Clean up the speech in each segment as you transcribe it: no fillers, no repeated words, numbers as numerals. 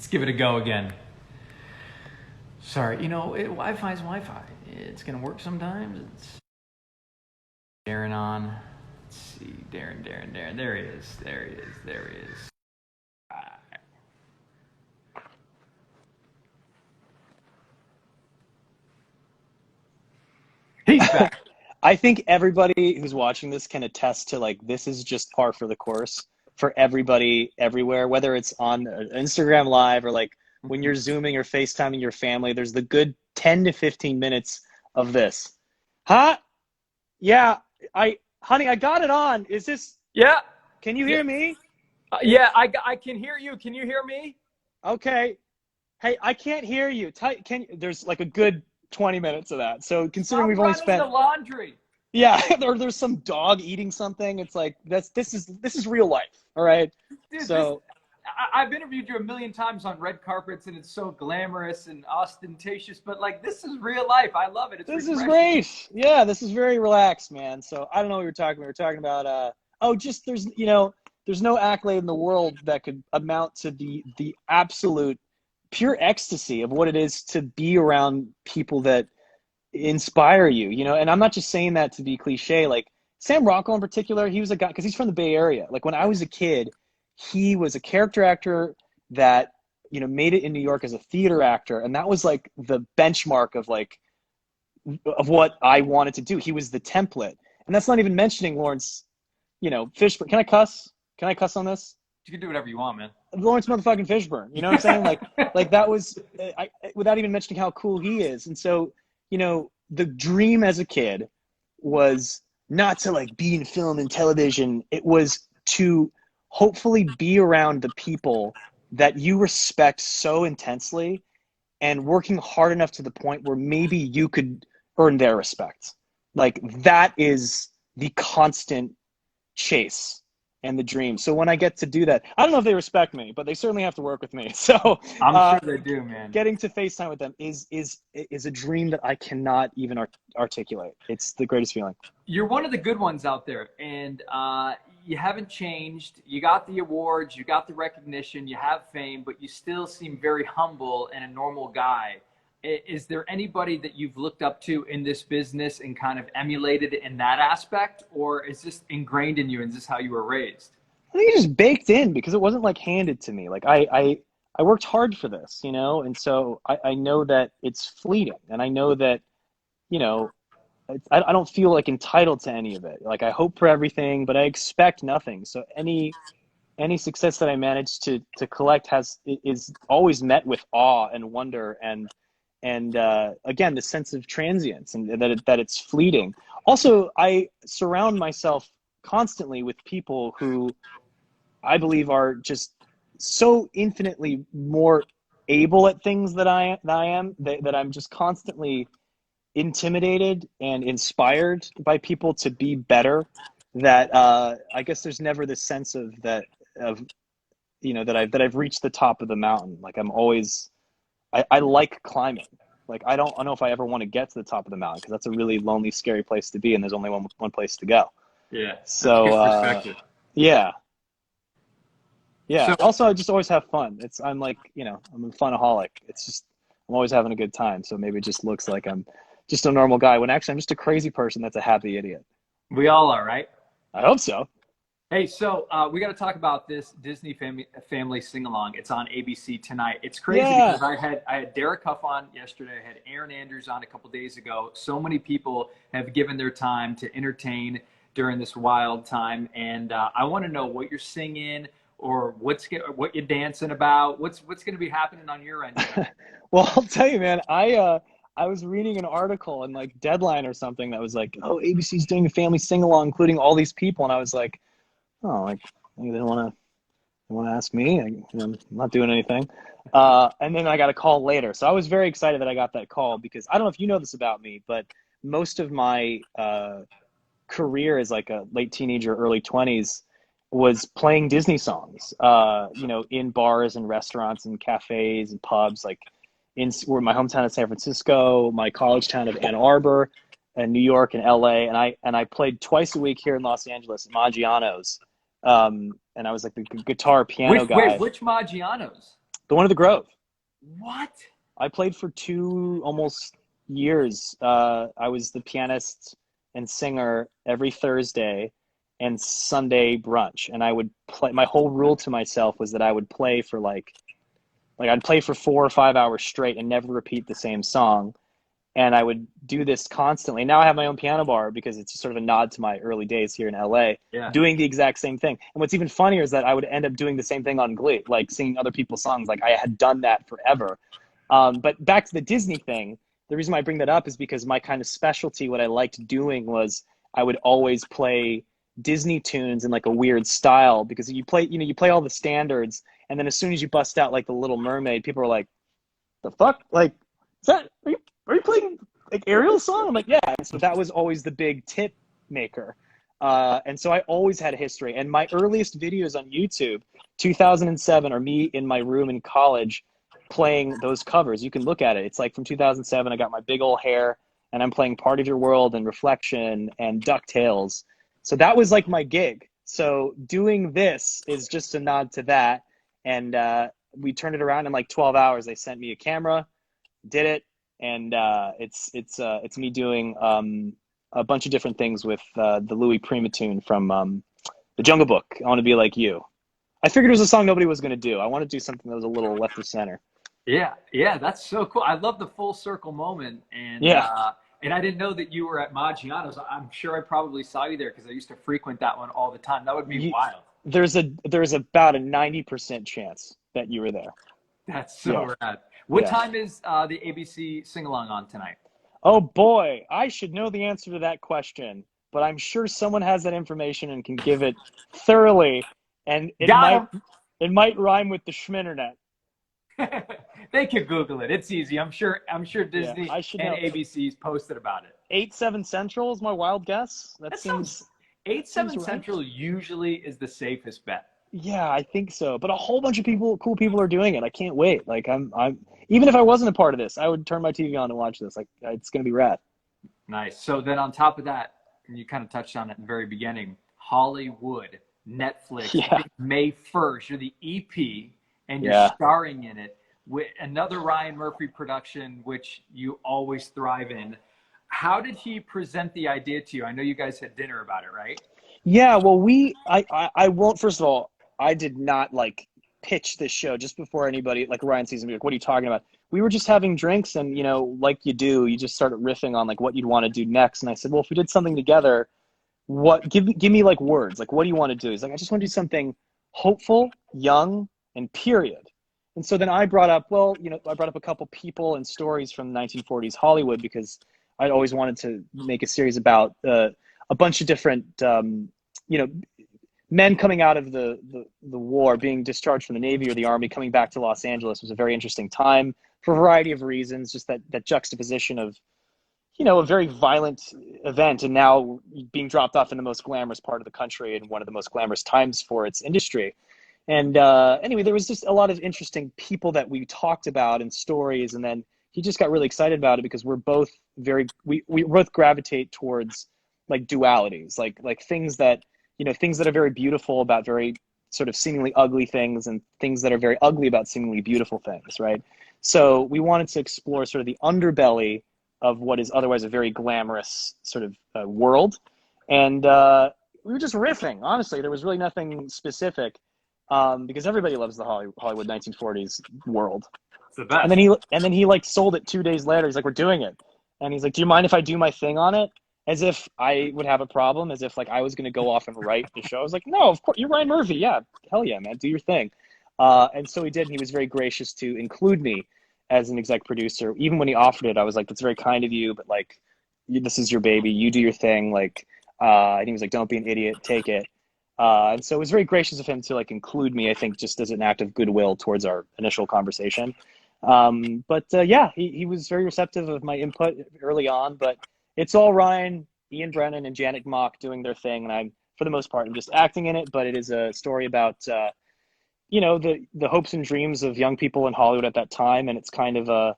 Let's give it a go again. Sorry, Wi-Fi is Wi-Fi. It's gonna work sometimes. It's Darren on. Let's see, Darren. There he is. There he is. He's back. I think everybody who's watching this can attest to, like, this is just par for the course for everybody everywhere, whether it's on Instagram Live or like when you're Zooming or FaceTiming your family. There's the good 10 to 15 minutes of this. Huh? Yeah, honey, I got it on. Is this? Yeah. Can you hear me? Yeah, I can hear you. Can you hear me? Okay. Hey, I can't hear you. There's like a good 20 minutes of that. So considering we've only spent the laundry. Yeah, there's some dog eating something. It's like this is real life. All right. Dude, so I've interviewed you a million times on red carpets, and it's so glamorous and ostentatious, but like this is real life. I love it. This is great. Yeah, this is very relaxed, man. So I don't know what we were talking. We were talking about just there's no accolade in the world that could amount to the absolute pure ecstasy of what it is to be around people that inspire you, and I'm not just saying that to be cliche. Like Sam Rockwell in particular, he was a guy, because he's from the Bay Area. Like when I was a kid, he was a character actor that made it in New York as a theater actor, and that was like the benchmark of what I wanted to do. He was the template, and that's not even mentioning Lawrence Fishburne. Can I cuss on this? You can do whatever you want, man. Lawrence motherfucking Fishburne, you know what I'm saying? like that was without even mentioning how cool he is. And so the dream as a kid was not to like be in film and television. It was to hopefully be around the people that you respect so intensely and working hard enough to the point where maybe you could earn their respect. Like that is the constant chase and the dream. So when I get to do that, I don't know if they respect me, but they certainly have to work with me. So I'm sure they do, man. Getting to FaceTime with them is a dream that I cannot even articulate. It's the greatest feeling. You're one of the good ones out there, and you haven't changed. You got the awards, you got the recognition, you have fame, but you still seem very humble and a normal guy. Is there anybody that you've looked up to in this business and kind of emulated in that aspect, or is this ingrained in you and is this how you were raised? I think it just baked in because it wasn't like handed to me. Like I worked hard for this, and so I know that it's fleeting, and I know that, I don't feel like entitled to any of it. Like I hope for everything, but I expect nothing. So any success that I manage to collect is always met with awe and wonder and again, the sense of transience and that it's fleeting. Also, I surround myself constantly with people who I believe are just so infinitely more able at things that I am, that I'm just constantly intimidated and inspired by people to be better, that I guess there's never this sense that I've reached the top of the mountain. Like I'm always I like climbing. Like I don't know if I ever want to get to the top of the mountain because that's a really lonely, scary place to be, and there's only one place to go. Yeah. So yeah. So, also, I just always have fun. I'm like, I'm a funaholic. It's just I'm always having a good time. So maybe it just looks like I'm just a normal guy when actually I'm just a crazy person that's a happy idiot. We all are, right? I hope so. Hey, so we got to talk about this Disney family sing-along. It's on ABC tonight. It's crazy because I had Derek Huff on yesterday. I had Aaron Andrews on a couple days ago. So many people have given their time to entertain during this wild time, and I want to know what you're singing or what you're dancing about. What's going to be happening on your end? Well, I'll tell you, man. I was reading an article in like Deadline or something that was like, oh, ABC's doing a family sing-along, including all these people, and I was like, oh, like maybe they want to ask me. I'm not doing anything. And then I got a call later. So I was very excited that I got that call because I don't know if you know this about me, but most of my career as like a late teenager, early 20s was playing Disney songs, in bars and restaurants and cafes and pubs, like where my hometown of San Francisco, my college town of Ann Arbor, and New York and LA. And I played twice a week here in Los Angeles at Maggiano's. And I was like the guitar piano guy. Wait, which Maggiano's? The one at the Grove. What? I played for two almost years. I was the pianist and singer every Thursday and Sunday brunch. And I would play, my whole rule to myself was that I would play for like I'd play for 4 or 5 hours straight and never repeat the same song. And I would do this constantly. Now I have my own piano bar because it's sort of a nod to my early days here in LA, Yeah. doing the exact same thing. And what's even funnier is that I would end up doing the same thing on Glee, like singing other people's songs. Like I had done that forever. But back to the Disney thing, the reason why I bring that up is because my kind of specialty, what I liked doing was I would always play Disney tunes in like a weird style because you play all the standards, and then as soon as you bust out like the Little Mermaid, people are like, "The fuck? Like, is that are you playing like Ariel's song?" I'm like, "Yeah." And so that was always the big tip maker, and so I always had a history. And my earliest videos on YouTube, 2007, are me in my room in college playing those covers. You can look at it. It's like from 2007. I got my big old hair, and I'm playing "Part of Your World" and "Reflection" and "DuckTales." So that was like my gig. So doing this is just a nod to that. And we turned it around in like 12 hours. They sent me a camera, did it, and it's me doing a bunch of different things with the Louis Prima tune from The Jungle Book. I Want to Be Like You. I figured it was a song nobody was going to do. I want to do something that was a little left of center. Yeah, that's so cool. I love the full circle moment, and I didn't know that you were at Maggiano's. I'm sure I probably saw you there because I used to frequent that one all the time. That would be wild. There's about a 90% chance that you were there. That's so rad. What time is the ABC sing-along on tonight? Oh boy, I should know the answer to that question, but I'm sure someone has that information and can give it thoroughly, and it might rhyme with the Schminternet. They could Google it. It's easy. I'm sure Disney and ABC's posted about it. 8/7 Central is my wild guess. That seems 8/7 Central usually is the safest bet. Yeah, I think so. But a whole bunch of cool people are doing it. I can't wait. Like I'm even if I wasn't a part of this, I would turn my TV on and watch this. Like it's gonna be rad. Nice. So then on top of that, and you kind of touched on it in the very beginning, Hollywood, Netflix, May 1st, you're the EP and you're starring in it with another Ryan Murphy production, which you always thrive in. How did he present the idea to you? I know you guys had dinner about it, right? Yeah, well, I won't, first of all, I did not like pitch this show just before anybody, like Ryan sees me, like, what are you talking about? We were just having drinks and, like you do, you just started riffing on like what you'd want to do next. And I said, well, if we did something together, give me like words, like, what do you want to do? He's like, I just want to do something hopeful, young, and period. And so then I brought up, I brought up a couple people and stories from the 1940s Hollywood because I'd always wanted to make a series about a bunch of different, men coming out of the war, being discharged from the Navy or the Army, coming back to Los Angeles was a very interesting time for a variety of reasons. Just that juxtaposition of, a very violent event and now being dropped off in the most glamorous part of the country and one of the most glamorous times for its industry. And anyway, there was just a lot of interesting people that we talked about and stories. And then he just got really excited about it because we're both we both gravitate towards like dualities, like things that, things that are very beautiful about very sort of seemingly ugly things and things that are very ugly about seemingly beautiful things, right? So we wanted to explore sort of the underbelly of what is otherwise a very glamorous sort of world. And we were just riffing, honestly. There was really nothing specific because everybody loves the Hollywood 1940s world. It's the best. And then he like sold it 2 days later. He's like, we're doing it. And he's like, do you mind if I do my thing on it? As if I would have a problem, as if like I was going to go off and write the show. I was like, no, of course, you're Ryan Murphy. Yeah, hell yeah, man, do your thing. And so he did, and he was very gracious to include me as an exec producer. Even when he offered it, I was like, that's very kind of you, but like, this is your baby. You do your thing. Like, and he was like, don't be an idiot, take it. And so it was very gracious of him to like include me, I think, just as an act of goodwill towards our initial conversation. He was very receptive of my input early on, but it's all Ryan, Ian Brennan, and Janet Mock doing their thing, and I'm, for the most part, I'm just acting in it. But it is a story about, the hopes and dreams of young people in Hollywood at that time, and it's kind of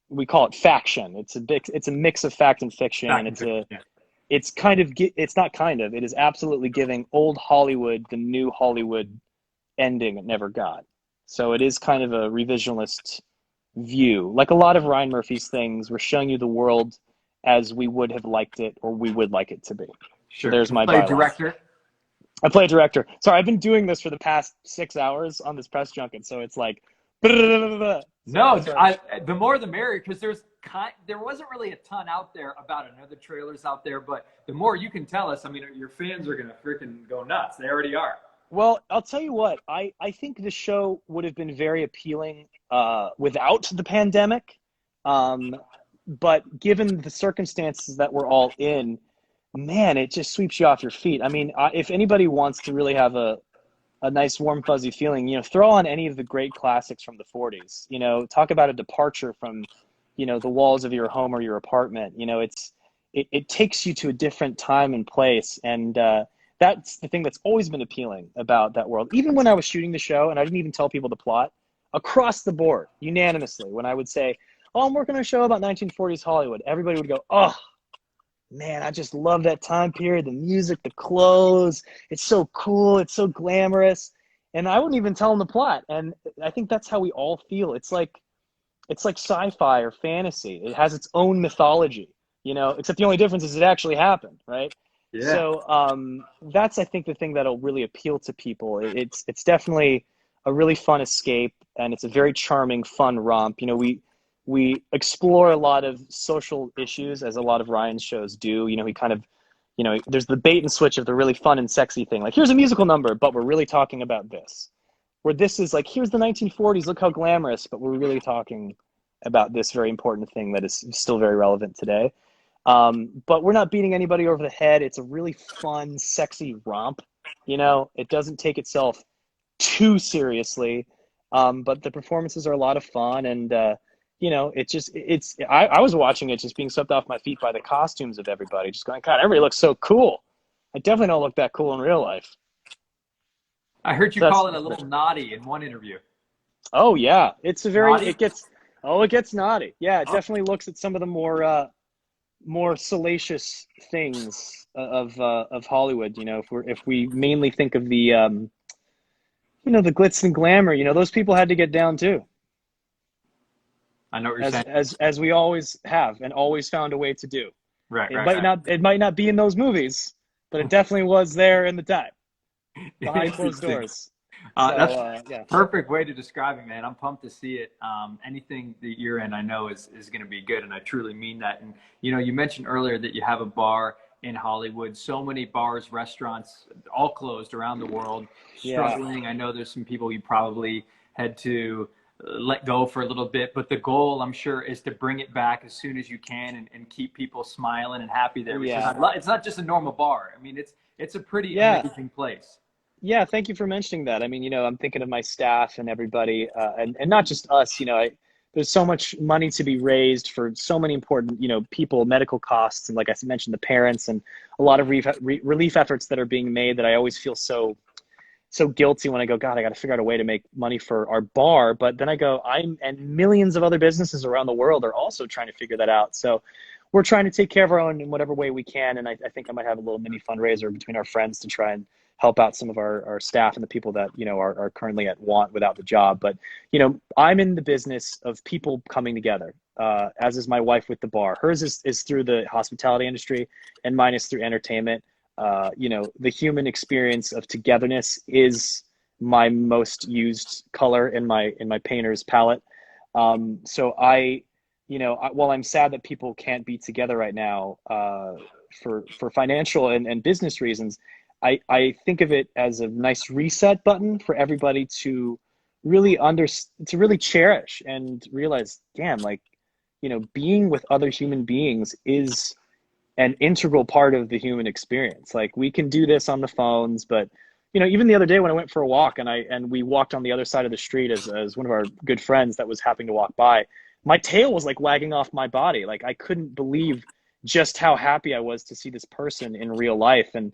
we call it faction. It's a mix of fact and fiction, and it is absolutely giving old Hollywood the new Hollywood ending it never got. So it is kind of a revisionist view. Like a lot of Ryan Murphy's things, we're showing you the world as we would have liked it or we would like it to be. So Sure. there's You my play byline. director. I play a director. Sorry, I've been doing this for the past 6 hours on this press junket, so it's like. No, the more the merrier, because there wasn't really a ton out there about another trailers out there, but the more you can tell us, I mean, your fans are gonna freaking go nuts. They already are. Well, I'll tell you what, I think the show would have been very appealing without the pandemic. But given the circumstances that we're all in, man, it just sweeps you off your feet. I mean, if anybody wants to really have a nice warm fuzzy feeling, throw on any of the great classics from the 40s. Talk about a departure from the walls of your home or your apartment. It takes you to a different time and place, and that's the thing that's always been appealing about that world. Even when I was shooting the show and I didn't even tell people the plot, across the board, unanimously, when I would say, oh, I'm working on a show about 1940s Hollywood, everybody would go, oh man, I just love that time period, the music, the clothes. It's so cool. It's so glamorous. And I wouldn't even tell them the plot. And I think that's how we all feel. It's like sci-fi or fantasy. It has its own mythology, except the only difference is it actually happened, right? Yeah. So that's, I think, the thing that'll really appeal to people. It's definitely a really fun escape, and it's a very charming, fun romp. We explore a lot of social issues, as a lot of Ryan's shows do. He kind of, there's the bait and switch of the really fun and sexy thing. Like, here's a musical number, but we're really talking about this. Where this is like, here's the 1940s, look how glamorous, but we're really talking about this very important thing that is still very relevant today. But we're not beating anybody over the head. It's a really fun, sexy romp. It doesn't take itself too seriously, but the performances are a lot of fun, and I was watching it just being swept off my feet by the costumes of everybody, just going, God, everybody looks so cool. I definitely don't look that cool in real life. I heard you call it a little naughty in one interview. Oh yeah, Naughty? it gets naughty. Yeah, it definitely looks at some of the more salacious things of Hollywood. If we mainly think of the the glitz and glamour, those people had to get down too. I know what you're saying. As we always have and always found a way to do. Right. It might not be in those movies, but it definitely was there in the time behind closed doors. That's yeah. Perfect way to describe it, man. I'm pumped to see it. Anything that you're in, I know is going to be good, and I truly mean that. And you mentioned earlier that you have a bar in Hollywood. So many bars, restaurants, all closed around the world, struggling. Yeah. I know there's some people you probably had to let go for a little bit, but the goal, I'm sure, is to bring it back as soon as you can and keep people smiling and happy there. Yeah. It's not just a normal bar. I mean, it's a pretty amazing place. Yeah, thank you for mentioning that. I mean, I'm thinking of my staff and everybody, and not just us. There's so much money to be raised for so many important, people, medical costs, and like I mentioned, the parents, and a lot of relief efforts that are being made that I always feel so guilty when I go, God, I got to figure out a way to make money for our bar. But then I go, and millions of other businesses around the world are also trying to figure that out. So we're trying to take care of our own in whatever way we can. And I think I might have a little mini fundraiser between our friends to try and help out some of our staff and the people that, are currently at want without the job. But, I'm in the business of people coming together, as is my wife with the bar. Hers is through the hospitality industry, and mine is through entertainment. The human experience of togetherness is my most used color in my painter's palette. So while I'm sad that people can't be together right now, for financial and business reasons, I think of it as a nice reset button for everybody to really cherish and realize, damn, being with other human beings is an integral part of the human experience. Like, we can do this on the phones, but even the other day when I went for a walk and we walked on the other side of the street as one of our good friends that was happening to walk by, my tail was like wagging off my body. Like, I couldn't believe just how happy I was to see this person in real life. And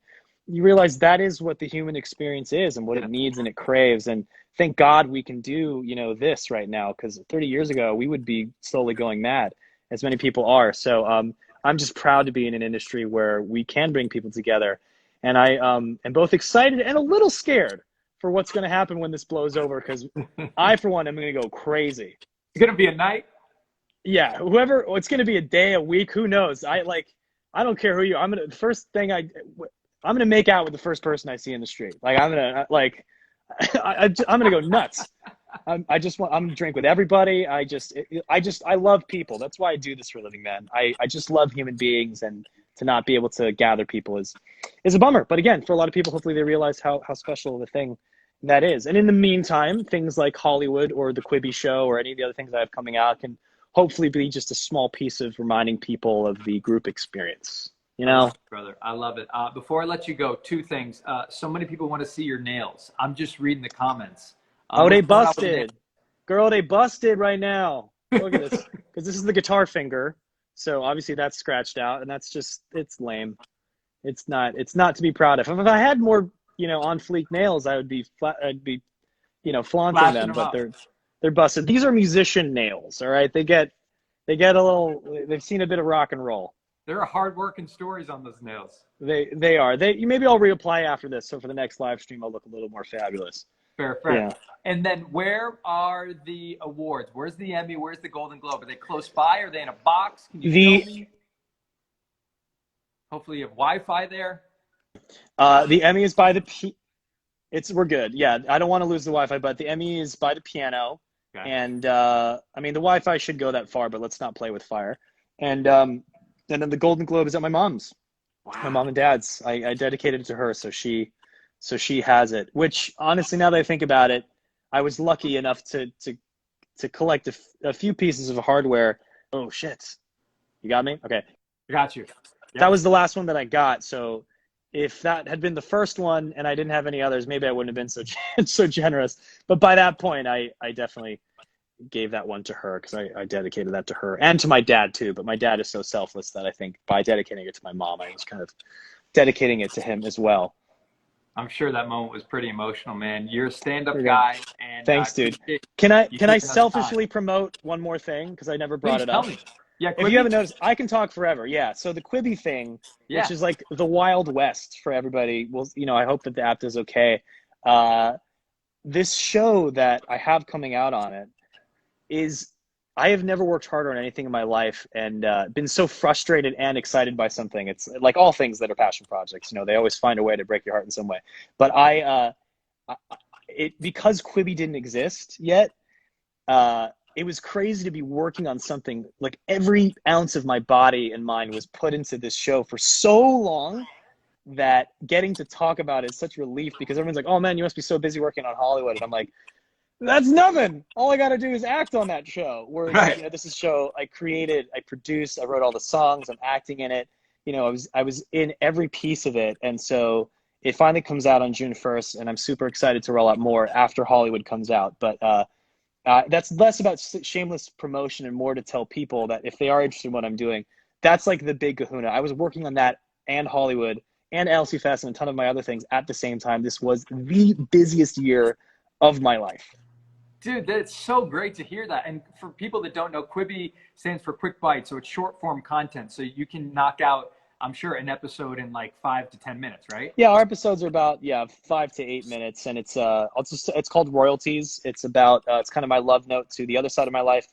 you realize that is what the human experience is and what it needs and it craves. And thank God we can do, this right now, because 30 years ago we would be slowly going mad, as many people are. So I'm just proud to be in an industry where we can bring people together. And I am both excited and a little scared for what's going to happen when this blows over, because I, for one, am going to go crazy. It's going to be a night? Yeah, whoever, it's going to be a day, a week, who knows? I don't care who you are. The first thing I'm going to make out with the first person I see in the street. Like, I'm going to go nuts. I'm going to drink with everybody. I love people. That's why I do this for a living, man. I just love human beings, and to not be able to gather people is a bummer. But again, for a lot of people, hopefully they realize how special of a thing that is. And in the meantime, things like Hollywood or the Quibi show or any of the other things I have coming out can hopefully be just a small piece of reminding people of the group experience. You know, brother, I love it. Before I let you go, two things. So many people want to see your nails. I'm just reading the comments. They busted. Girl, they busted right now. Look at this. Because this is the guitar finger. So obviously that's scratched out, and that's just, it's lame. It's not to be proud of. If I had more, on fleek nails, I'd be flaunting them, but they're busted. These are musician nails, all right? They get a little, they've seen a bit of rock and roll. There are hard-working stories on those nails. They are. Maybe I'll reapply after this, so for the next live stream, I'll look a little more fabulous. Fair. Yeah. And then where are the awards? Where's the Emmy? Where's the Golden Globe? Are they close by? Are they in a box? Can you show me? Hopefully you have Wi-Fi there. The Emmy is by the we're good. Yeah, I don't want to lose the Wi-Fi, but the Emmy is by the piano. Okay. And the Wi-Fi should go that far, but let's not play with fire. And then the Golden Globe is at my mom's. Wow. My mom and dad's. I dedicated it to her, so she has it. Which, honestly, now that I think about it, I was lucky enough to collect a few pieces of hardware. Oh shit! You got me? Okay. I got you. Yep. That was the last one that I got. So if that had been the first one and I didn't have any others, maybe I wouldn't have been so generous. But by that point, I definitely gave that one to her, because I dedicated that to her and to my dad too. But my dad is so selfless that I think by dedicating it to my mom, I was kind of dedicating it to him as well. I'm sure that moment was pretty emotional, man. You're a stand-up guy, and thanks, dude. Can I selfishly promote one more thing, because I never brought it up? Tell me. Yeah, if you haven't noticed, I can talk forever. Yeah, so the Quibi thing, which is like the Wild West for everybody. Well, I hope that the app does okay. This show that I have coming out on it is, I have never worked harder on anything in my life, and been so frustrated and excited by something. It's like all things that are passion projects. They always find a way to break your heart in some way. But because Quibi didn't exist yet, it was crazy to be working on something. Like, every ounce of my body and mind was put into this show for so long that getting to talk about it is such relief, because everyone's like, oh man, you must be so busy working on Hollywood. And I'm like, that's nothing. All I got to do is act on that show. Whereas, right. This is a show I created, I produced, I wrote all the songs, I'm acting in it. I was in every piece of it. And so it finally comes out on June 1st, and I'm super excited to roll out more after Hollywood comes out. But that's less about shameless promotion and more to tell people that if they are interested in what I'm doing, that's like the big kahuna. I was working on that and Hollywood and LC Fest and a ton of my other things at the same time. This was the busiest year of my life. Dude, that's so great to hear that. And for people that don't know, Quibi stands for Quick Bite. So it's short form content. So you can knock out, I'm sure, an episode in like 5 to 10 minutes, right? Yeah, our episodes are about 5 to 8 minutes, and it's called Royalties. It's about it's kind of my love note to the other side of my life,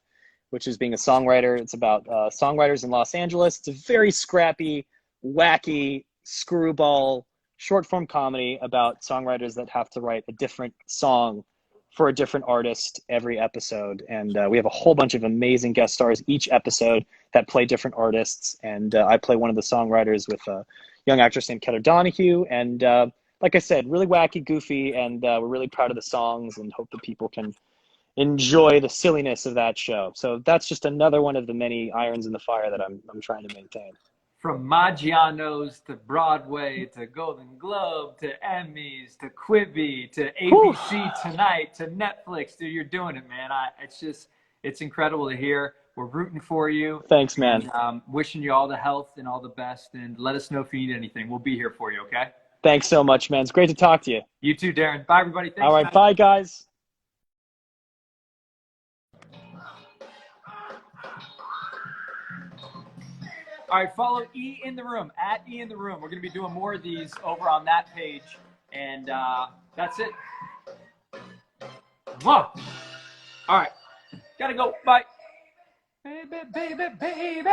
which is being a songwriter. It's about songwriters in Los Angeles. It's a very scrappy, wacky, screwball short form comedy about songwriters that have to write a different song for a different artist every episode. And we have a whole bunch of amazing guest stars each episode that play different artists. And I play one of the songwriters with a young actress named Keller Donahue. And like I said, really wacky, goofy, and we're really proud of the songs and hope that people can enjoy the silliness of that show. So that's just another one of the many irons in the fire that I'm trying to maintain. From Maggiano's to Broadway to Golden Globe to Emmys to Quibi to ABC Tonight to Netflix, dude, you're doing it, man. It's incredible to hear. We're rooting for you. Thanks, man. And, wishing you all the health and all the best. And let us know if you need anything. We'll be here for you, okay? Thanks so much, man. It's great to talk to you. You too, Darren. Bye, everybody. Thanks, all right, guys. bye, guys. All right, follow E in the Room, at E in the Room. We're going to be doing more of these over on that page. And that's it. All right. Gotta go. Bye. Baby, baby, baby.